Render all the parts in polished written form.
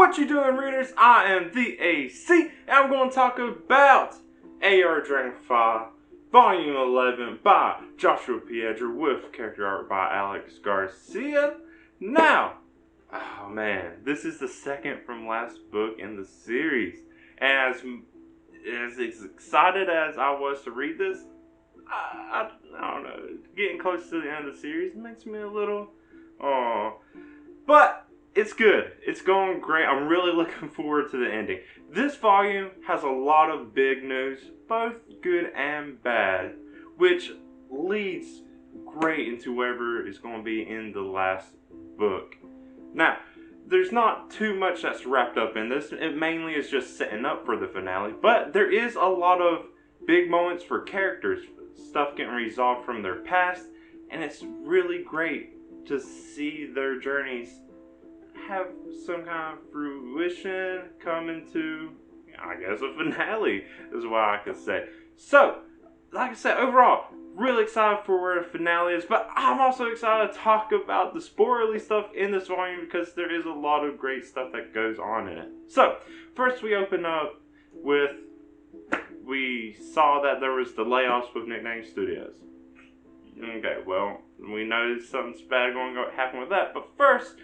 What you doing, readers? I am the AC, and I'm going to talk about AR Dragonfly, Volume 11 by Joshua Piedra with character art by Alex Garcia. Now, oh man, this is the second from last book in the series. And as excited as I was to read this, I don't know, getting close to the end of the series makes me a little, but it's good. It's going great. I'm really looking forward to the ending. This volume has a lot of big news, both good and bad, which leads great into whatever is going to be in the last book. Now, there's not too much that's wrapped up in this. It mainly is just setting up for the finale, but there is a lot of big moments for characters, stuff getting resolved from their past, and it's really great to see their journeys have some kind of fruition come into, I guess, a finale is what I could say. So, like I said, overall, really excited for where the finale is, but I'm also excited to talk about the spoilerly stuff in this volume because there is a lot of great stuff that goes on in it. So, first we open up with, we saw that there was the layoffs with Nickname Studios. Okay, well, we know something's bad going to happen with that, but first,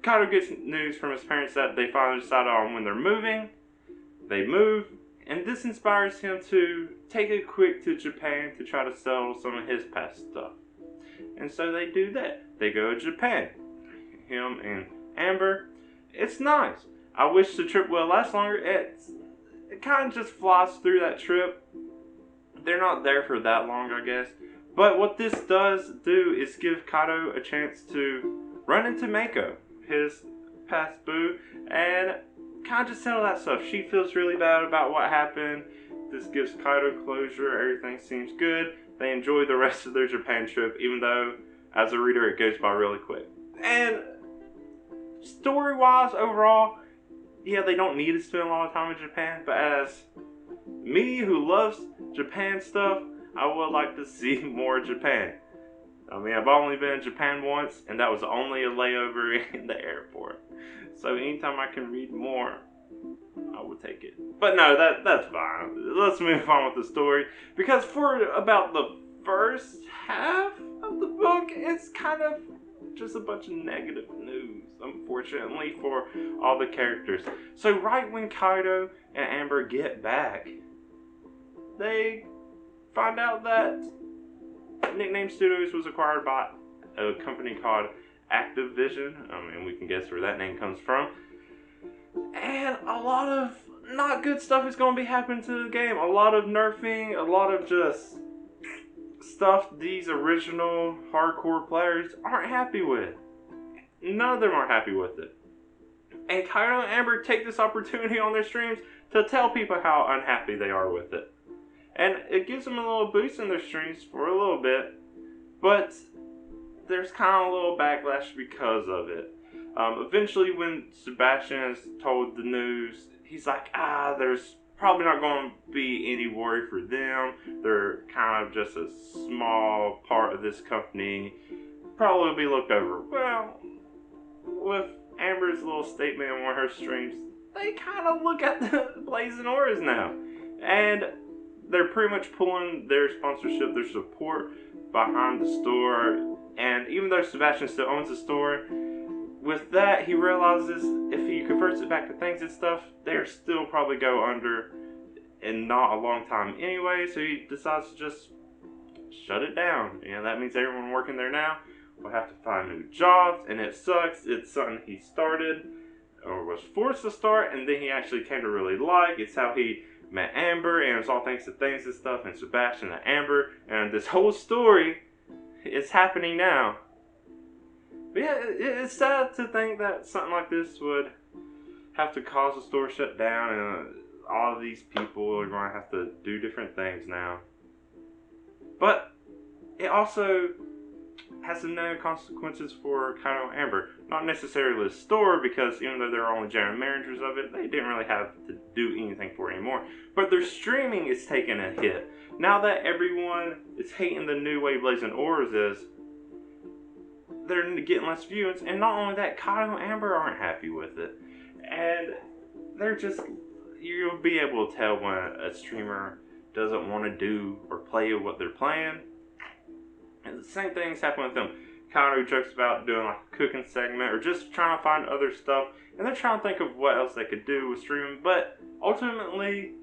Kaido gets news from his parents that they finally decided on when they're moving. They move, and this inspires him to take a quick to Japan to try to settle some of his past stuff. And so they do that. They go to Japan. Him and Amber. It's nice. I wish the trip would last longer. It kind of just flies through that trip. They're not there for that long, I guess. But what this does do is give Kaido a chance to run into Mako, his past boo, and kind of just settle that stuff. She feels really bad about what happened. This gives Kaido closure. Everything seems good. They enjoy the rest of their Japan trip, even though, as a reader, it goes by really quick. And story-wise, overall, yeah, they don't need to spend a lot of time in Japan, but as me, who loves Japan stuff, I would like to see more Japan. I mean, I've only been in Japan once, and that was only a layover in the airport. So anytime I can read more, I would take it. But no, that's fine. Let's move on with the story. Because for about the first half of the book, it's kind of just a bunch of negative news, unfortunately, for all the characters. So right when Kaido and Amber get back, they find out that Nickname Studios was acquired by a company called Activision. I mean, we can guess where that name comes from. And a lot of not good stuff is going to be happening to the game. A lot of nerfing, a lot of just stuff these original hardcore players aren't happy with. None of them are happy with it. And Kaido and Amber take this opportunity on their streams to tell people how unhappy they are with it. And it gives them a little boost in their streams for a little bit, but there's kind of a little backlash because of it. Eventually, when Sebastian is told the news, he's like, there's probably not going to be any worry for them. They're kind of just a small part of this company. Probably will be looked over. Well, with Amber's little statement in one of her streams, they kind of look at the Blazing Auras now. And they're pretty much pulling their sponsorship, their support behind the store. And even though Sebastian still owns the store, with that, he realizes if he converts it back to things and stuff, they'll still probably go under in not a long time anyway. So he decides to just shut it down. And that means everyone working there now will have to find new jobs. And it sucks. It's something he started or was forced to start, and then he actually came to really like. It's how he met Amber, and it's all thanks to things and stuff, and Sebastian and Amber, and this whole story is happening now. But yeah, it's sad to think that something like this would have to cause the store shut down, and all of these people are going to have to do different things now. But it also has some negative consequences for Kaido and Amber. Not necessarily the store, because even though they're only general managers of it, they didn't really have to do anything for it anymore. But their streaming is taking a hit. Now that everyone is hating the new way Blazing Auras is, they're getting less views. And not only that, Kaido and Amber aren't happy with it. they're just, you'll be able to tell when a streamer doesn't want to do or play what they're playing. And the same things happen with them. Kano jokes about doing like a cooking segment or just trying to find other stuff, and they're trying to think of what else they could do with streaming, but ultimately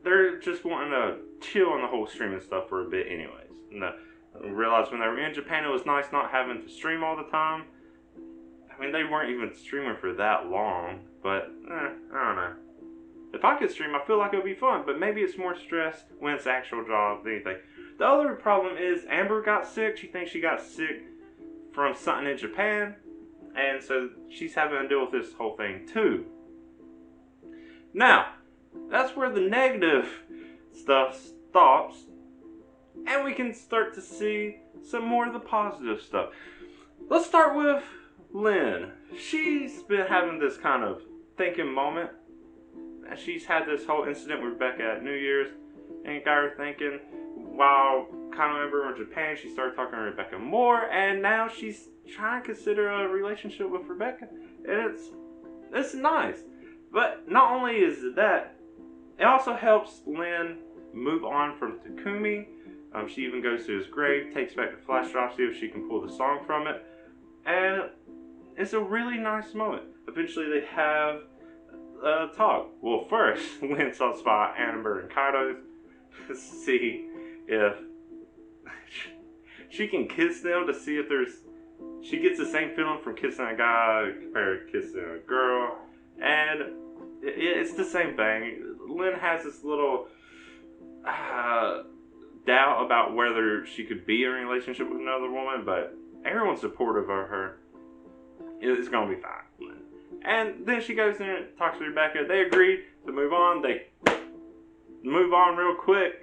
they're just wanting to chill on the whole streaming stuff for a bit anyways. And I realized when they were in Japan it was nice not having to stream all the time. I mean, they weren't even streaming for that long, but I don't know. If I could stream, I feel like it would be fun, but maybe it's more stress when it's actual job than anything. The other problem is Amber got sick. She thinks she got sick from something in Japan, and so she's having to deal with this whole thing too. Now, that's where the negative stuff stops, and we can start to see some more of the positive stuff. Let's start with Lynn. She's been having this kind of thinking moment. She's had this whole incident with Rebecca at New Year's, and it got her thinking. While kind of remember in Japan, she started talking to Rebecca more, and now she's trying to consider a relationship with Rebecca, and it's nice. But not only is it that, it also helps Lynn move on from Takumi. She even goes to his grave, takes back the flash drive, see if she can pull the song from it, and it's a really nice moment. Eventually, they have a talk. Well, first, Lynn stops by Amber and Kaido's to see if she can kiss them, to see if she gets the same feeling from kissing a guy compared to kissing a girl, and it's the same thing. Lynn has this little doubt about whether she could be in a relationship with another woman, but everyone's supportive of her. It's gonna be fine. And then she goes in and talks to Rebecca. They agree to move on. They move on real quick.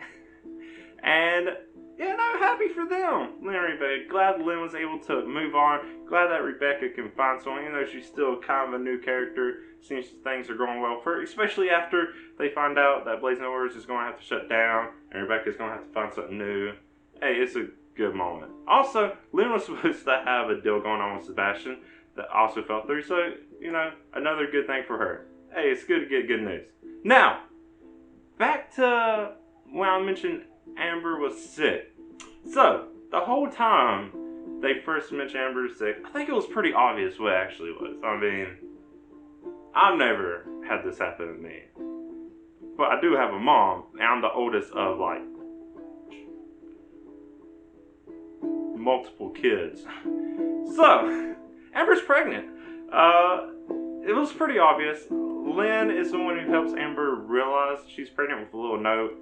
And, yeah, I'm happy for them. Lynn and Rebecca. Glad Lynn was able to move on. Glad that Rebecca can find someone, even though she's still kind of a new character. Seems things are going well for her, especially after they find out that Blazing Orders is going to have to shut down and Rebecca's going to have to find something new. Hey, it's a good moment. Also, Lynn was supposed to have a deal going on with Sebastian that also fell through, so, you know, another good thing for her. Hey, it's good to get good news. Now, back to when I mentioned Amber was sick. So, the whole time they first mentioned Amber was sick, I think it was pretty obvious what it actually was. I mean, I've never had this happen to me. But I do have a mom, and I'm the oldest of, like, multiple kids. So, Amber's pregnant. It was pretty obvious. Lynn is the one who helps Amber realize she's pregnant with a little note.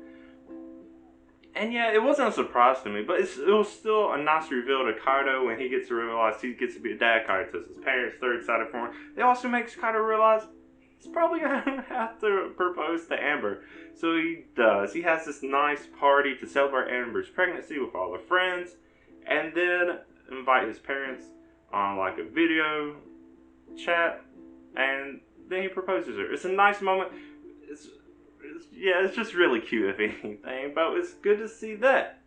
And yeah, it wasn't a surprise to me, but it was still a nice reveal to Kaido when he gets to realize he gets to be a dad. Kaido tells his parents, they're excited for him. It also makes Kaido realize he's probably going to have to propose to Amber. So he does. He has this nice party to celebrate Amber's pregnancy with all the friends, and then invite his parents on like a video chat, and then he proposes her. It's a nice moment. It's just really cute, if anything, but it's good to see that.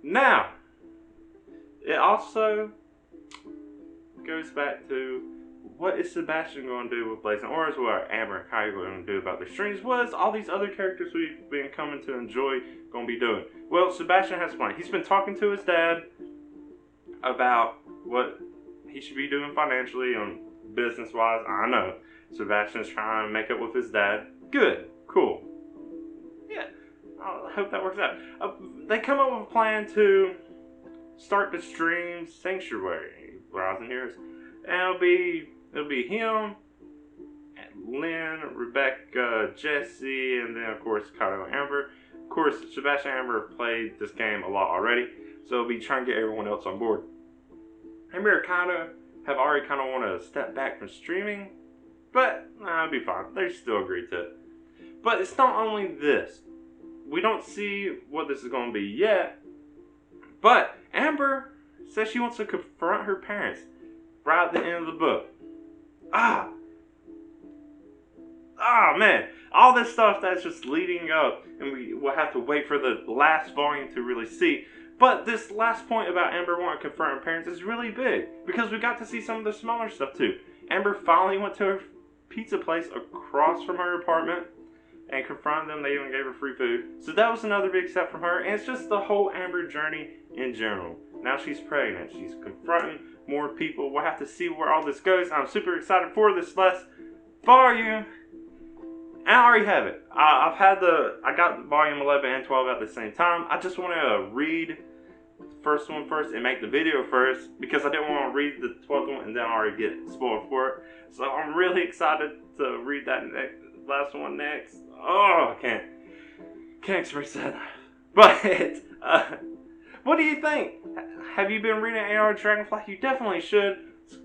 Now, it also goes back to what is Sebastian going to do with Blazing Orders, what are Amber and Kai going to do about their streams, what is all these other characters we've been coming to enjoy going to be doing? Well, Sebastian has a plan. He's been talking to his dad about what he should be doing financially and business-wise. I know Sebastian's trying to make up with his dad. Good. Cool. Yeah, I hope that works out. They come up with a plan to start the stream Sanctuary, Browsing Heroes, and it'll be him, and Lynn, Rebecca, Jesse, and then of course Kaido and Amber. Of course, Sebastian and Amber have played this game a lot already, so it'll be trying to get everyone else on board. Amber and Kaido have already kind of want to step back from streaming, but it'll be fine. They still agreed to it. But it's not only this. We don't see what this is going to be yet. But Amber says she wants to confront her parents right at the end of the book. Man. All this stuff that's just leading up. And we will have to wait for the last volume to really see. But this last point about Amber wanting to confront her parents is really big. Because we got to see some of the smaller stuff too. Amber finally went to her pizza place across from her apartment and confronted them. They even gave her free food. So that was another big step from her. And it's just the whole Amber journey in general. Now she's pregnant. She's confronting more people. We'll have to see where all this goes. I'm super excited for this last volume. And I already have it. I got volume 11 and 12 at the same time. I just want to read the first one first and make the video first because I didn't want to read the 12th one and then already get spoiled for it. So I'm really excited to read that last one next. Oh, I can't express that. But what do you think? Have you been reading AR Dragonfly? You definitely should. It's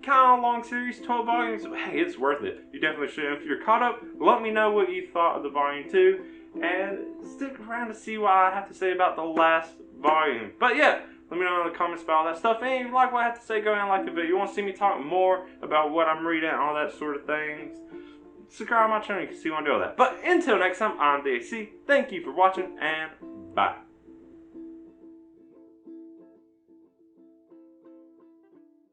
kind of a long series, 12 volumes. Hey, it's worth it. You definitely should. If you're caught up, let me know what you thought of the volume 2. And stick around to see what I have to say about the last volume. But yeah, let me know in the comments about all that stuff. And if you like what I have to say, go ahead and like the video. You want to see me talk more about what I'm reading, all that sort of things, subscribe to my channel. You can see when I do all that. But until next time, I'm DAC. Thank you for watching, and bye.